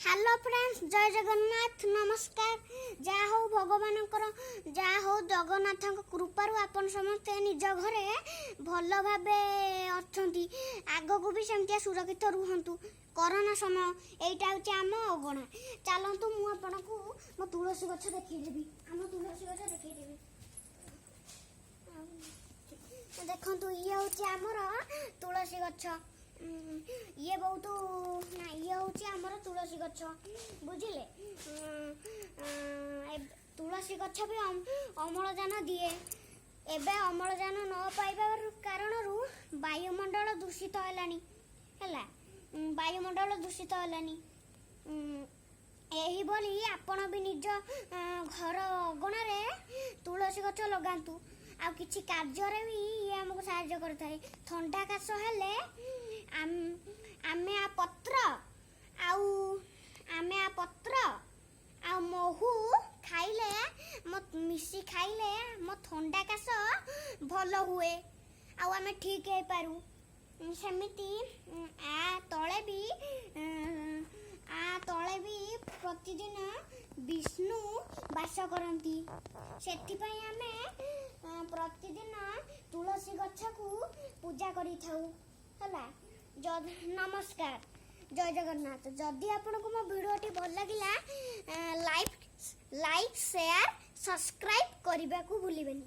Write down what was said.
Hello friends, जय जगन्नाथ। नमस्कार। जहाँ हो भगवानकर जहाँ हो जगन्नाथ कृपारू आपण समस्ते निज घरे भल भावे अच्छी आगक भी सेमती सुरक्षित रुहतु। कोरोना समय एटा हूँ आम अगणा। चलतु मुझे मो तुलसी गछ देखीदेवी। आम तुलसी गछ देखीदेवी। देखु ये हूँ आमर तुलसी गछ। ये बहुत ये हूँ आमर तुलसी गछ बुझिले। तुलसी गछ भी अम्लजान दिए। एबे अम्लजान न पाइबार कारणरू वायुमंडल दूषित हेलानी हैला। वायुमंडल दूषित हेलानी। एही बोली आपण भी निज घर अगणारे तुलसी गछ लगातु। आ किछि कार्य भी ये हमको साहाय्य करता है। ठंडा काश हेले आमे आ पत्र आ महू खाइले मिसी खाइले मो ठंडा काश भल हुए। आमे ठीक है पारू। सेमिति आ तले भी प्रतिदिन विष्णु वास करती। सेथिपाई आमे प्रतिदिन तुलसी गछ को पूजा करि थाउ हला। नमस्कार, जय जगन्नाथ। जदि आपको मो वीडियोटी भल लगिला लाइक शेयर सब्सक्राइब करने को भूलिबेनी।